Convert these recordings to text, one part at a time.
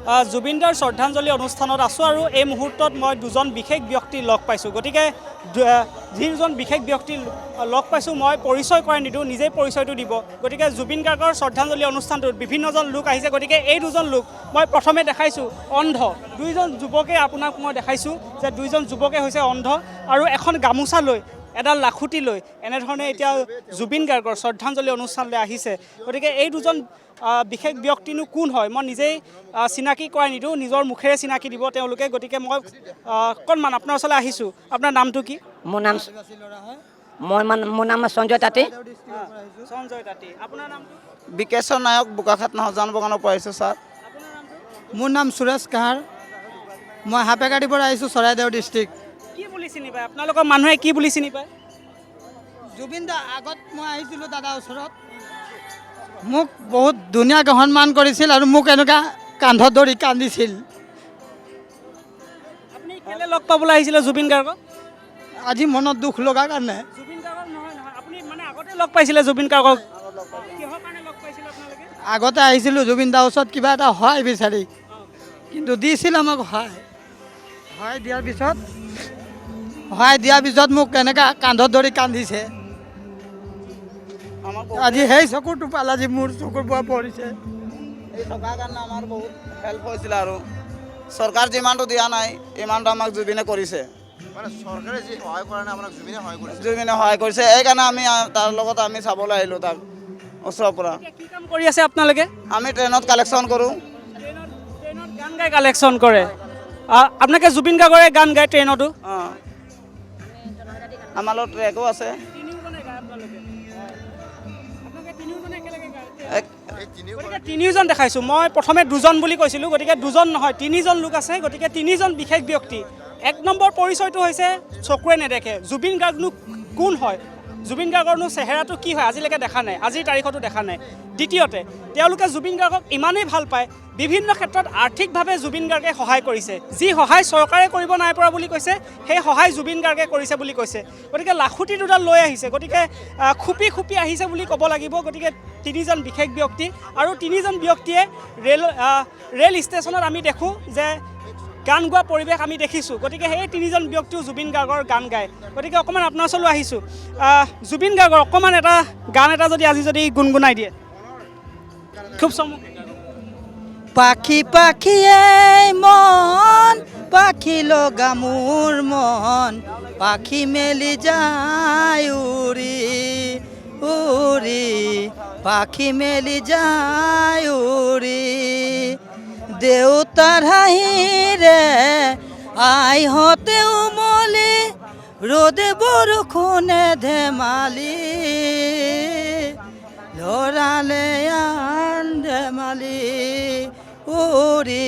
জুবিনদাৰ শ্ৰদ্ধাঞ্জলি অনুষ্ঠানত আছোঁ আৰু এই মুহূৰ্তত মই দুজন বিশেষ ব্যক্তি লগ পাইছোঁ। গতিকে যিজন বিশেষ ব্যক্তি লগ পাইছোঁ মই পৰিচয় কৰাই নিদিওঁ, নিজেই পৰিচয়টো দিব। গতিকে জুবিন গাৰ্গৰ শ্ৰদ্ধাঞ্জলি অনুষ্ঠানটোত বিভিন্নজন লোক আহিছে। গতিকে এই দুজন লোক মই প্ৰথমে দেখাইছোঁ অন্ধ, দুইজন যুৱকে আপোনাক মই দেখাইছোঁ যে দুইজন যুৱকে হৈছে অন্ধ আৰু এখন গামোচা লৈ এডাল লাখুটি লৈ এনেধৰণে এতিয়া জুবিন গাৰ্গৰ শ্ৰদ্ধাঞ্জলি অনুষ্ঠানলৈ আহিছে। গতিকে এই দুজন বিশেষ ব্যক্তিনো কোন হয় মই নিজেই চিনাকি কৰাই নিদিওঁ, নিজৰ মুখেৰে চিনাকি দিব তেওঁলোকে। গতিকে মই অকণমান আপোনাৰ ওচৰলৈ আহিছোঁ। আপোনাৰ নামটো কি? মোৰ নাম সঞ্জয় তাঁতী। সঞ্জয় তাঁতী। আপোনাৰ নামটো? বিকেশ্বৰ নায়ক, বোকাখাট নজান বাগানৰ পৰা আহিছোঁ ছাৰ। আপোনাৰ নামটো? মোৰ নাম সুৰেশ কাহাৰ, মই হাপেকাটিৰ পৰা আহিছোঁ, চৰাইদেউ ডিষ্ট্ৰিক্ট। কি বুলি চিনি পায় আপোনালোকৰ মানুহে, কি বুলি চিনি পায়? জুবিন দা আগত মই আহিছিলোঁ দাদাৰ ওচৰত, মোক বহুত ধুনীয়াকৈ সন্মান কৰিছিল আৰু মোক এনেকুৱা কান্ধত ধৰি কান্দিছিল। আপুনি কেলৈ লগ পাবলৈ আহিছিলে জুবিন গাৰ্গক? আজি মনত দুখ লগা কাৰণে। জুবিন গাৰ্গক নহয়, আপুনি মানে আগতে লগ পাইছিলে জুবিন গাৰ্গক? কিহৰ কাৰণে লগ পাইছিলে আপোনালোকে? আগতে আহিছিলোঁ জুবিন দাৰ ওচৰত কিবা এটা সহায় বিচাৰি, কিন্তু দিছিল আমাক সহায় দিয়াৰ পিছত মোক এনেকুৱা কান্ধত ধৰি কান্দিছে। আজি সেই চকুৰ টোপাল আজি মোৰ চকুৰ পৰা পৰিছে। এই টকাৰ কাৰণে আমাৰ বহুত হেল্প হৈছিলে আৰু চৰকাৰ যিমানটো দিয়া নাই ইমানটো আমাক জুবিনে কৰিছে। মানে চৰকাৰে যি সহায় কৰা নাই আপোনাক জুবিনে সহায় কৰিছে। জুবিনে সহায় কৰিছে, এইকাৰণে আমি তাৰ লগত আমি চাবলৈ আহিলোঁ তাৰ ওচৰৰ পৰা। কি কাম কৰি আছে আপোনালোকে? আমি ট্ৰেইনত কালেকশ্যন কৰোঁ। ট্ৰেইনত গান গাই কালেকশ্যন কৰে। আপোনালোকে জুবিন গাৰ্গৰে গান গায় ট্ৰেইনতো? অঁ, আমাৰ লগত ট্ৰেকো আছে। তিনিওজন দেখাইছোঁ মই, প্ৰথমে দুজন বুলি কৈছিলোঁ, গতিকে দুজন নহয় তিনিজন লোক আছে। গতিকে তিনিজন বিশেষ ব্যক্তি। এক নম্বৰ পৰিচয়টো হৈছে চকুৰে নেদেখে। জুবিন গাৰ্গনো কোন হয়, জুবিন গাৰ্গৰনো চেহেৰাটো কি হয় আজিলৈকে দেখা নাই, আজিৰ তাৰিখতো দেখা নাই। দ্বিতীয়তে তেওঁলোকে জুবিন গাৰ্গক ইমানেই ভাল পায়, বিভিন্ন ক্ষেত্ৰত আৰ্থিকভাৱে জুবিন গাৰ্গে সহায় কৰিছে। যি সহায় চৰকাৰে কৰিব নাই পৰা বুলি কৈছে, সেই সহায় জুবিন গাৰ্গে কৰিছে বুলি কৈছে। গতিকে লাখুটি দুডাল লৈ আহিছে, গতিকে খুপি আহিছে বুলি ক'ব লাগিব। গতিকে তিনিজন বিশেষ ব্যক্তি আৰু তিনিজন ব্যক্তিয়ে ৰেল ষ্টেচনত আমি দেখোঁ যে গান গোৱা পৰিৱেশ আমি দেখিছোঁ। গতিকে সেই তিনিজন ব্যক্তিও জুবিন গাৰ্গৰ গান গায়। গতিকে অকণমান আপোনাৰ ওচৰলৈ আহিছোঁ। জুবিন গাৰ্গৰ অকণমান এটা গান এটা যদি গুণগুণাই দিয়ে খুব চমুকৈ। পাখি পাখিয়ে মন, পাখি লগা মোৰ মন, পাখি মেলি যায় উৰি উৰি, পাখি মেলি যায় উৰি, দেউতাৰ হাঁহিৰে আইহঁতে উমলি, ৰ'দে বৰষুণে ধেমালি, লৰালে আন ধেমালি উৰি,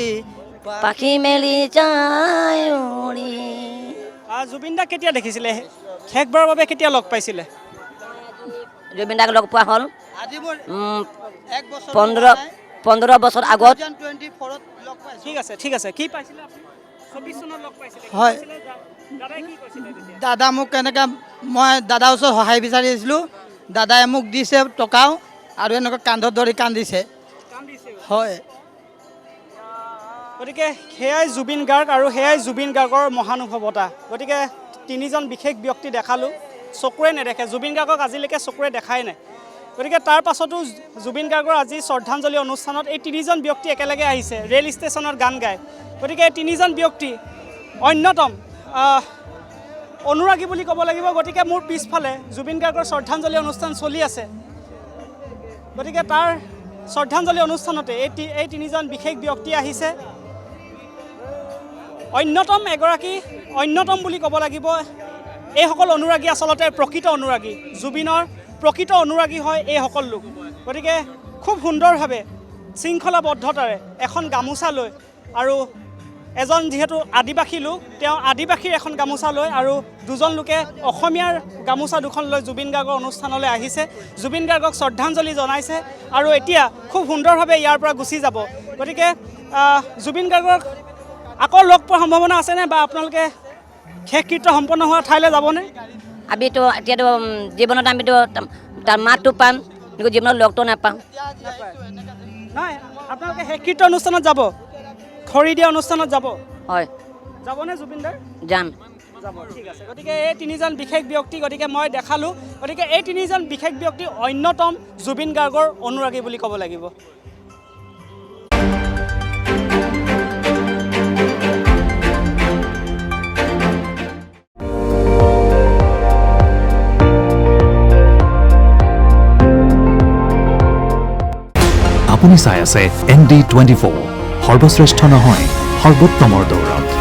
পাখি মেলি যায় উৰি। জুবিন দাক কেতিয়া দেখিছিলে? শেষবাৰৰ বাবে কেতিয়া লগ পাইছিলে? জুবিন দাক লগ পোৱা হ'ল আজি মোৰ 15 বছৰ আগত। 2024 লগ পাইছোঁ। ঠিক আছে। কি পাইছিলে আপুনি? 24 চনত লগ পাইছিলে? হয়। দাদাই কি কৈছিলে তেতিয়া? দাদা মোক এনেকৈ, মই দাদাৰ ওচৰত সহায় বিচাৰি আহিছিলোঁ, দাদাই মোক দিছে টকাও আৰু এনেকৈ কান্ধত ধৰি কান্দিছে। হয়। গতিকে সেয়াই জুবিন গাৰ্গ আৰু সেয়াই জুবিন গাৰ্গৰ মহানুভৱতা। গতিকে তিনিজন বিশেষ ব্যক্তি দেখালোঁ, চকুৰে নেদেখে। জুবিন গাৰ্গক আজিলৈকে চকুৰে দেখাই নাই। গতিকে তাৰ পাছতো জুবিন গাৰ্গৰ আজি শ্ৰদ্ধাঞ্জলি অনুষ্ঠানত এই তিনিজন ব্যক্তি একেলগে আহিছে, ৰেল ষ্টেচনত গান গায়। গতিকে এই তিনিজন ব্যক্তি অন্যতম অনুৰাগী বুলি ক'ব লাগিব। গতিকে মোৰ পিছফালে জুবিন গাৰ্গৰ শ্ৰদ্ধাঞ্জলি অনুষ্ঠান চলি আছে। গতিকে তাৰ শ্ৰদ্ধাঞ্জলি অনুষ্ঠানতে এই তিনিজন বিশেষ ব্যক্তি আহিছে। অন্যতম বুলি ক'ব লাগিব। এইসকল অনুৰাগী আচলতে প্ৰকৃত অনুৰাগী, জুবিনৰ প্ৰকৃত অনুৰাগী হয় এইসকল লোক। গতিকে খুব সুন্দৰভাৱে শৃংখলাবদ্ধতাৰে এখন গামোচা লৈ, আৰু এজন যিহেতু আদিবাসী লোক, তেওঁ আদিবাসীৰ এখন গামোচা লৈ আৰু দুজন লোকে অসমীয়াৰ গামোচা দুখন লৈ জুবিন গাৰ্গৰ অনুষ্ঠানলৈ আহিছে, জুবিন গাৰ্গক শ্ৰদ্ধাঞ্জলি জনাইছে আৰু এতিয়া খুব সুন্দৰভাৱে ইয়াৰ পৰা গুচি যাব। গতিকে জুবিন গাৰ্গক আকৌ লগ পোৱাৰ সম্ভাৱনা আছেনে, বা আপোনালোকে শেষকৃত্য সম্পন্ন হোৱা ঠাইলৈ যাবনে? আমিতো এতিয়াতো জীৱনত আমিতো তাৰ মাতটো পাম, কিন্তু জীৱনত লগটো নাপাওঁ। নহয়, আপোনালোকে শেষকৃত্য অনুষ্ঠানত যাব? খৰি দিয়া অনুষ্ঠানত যাব হয় যাবনে জুবিন দাৰ যাম যাব ঠিক আছে গতিকে এই তিনিজন বিশেষ ব্যক্তি গতিকে মই দেখালোঁ গতিকে এই তিনিজন বিশেষ ব্যক্তি অন্যতম জুবিন গাৰ্গৰ অনুৰাগী বুলি ক'ব লাগিব আপুনি চাই আছে ND24 সৰ্বশ্ৰেষ্ঠ নহয় সৰ্বোত্তমৰ দৌৰত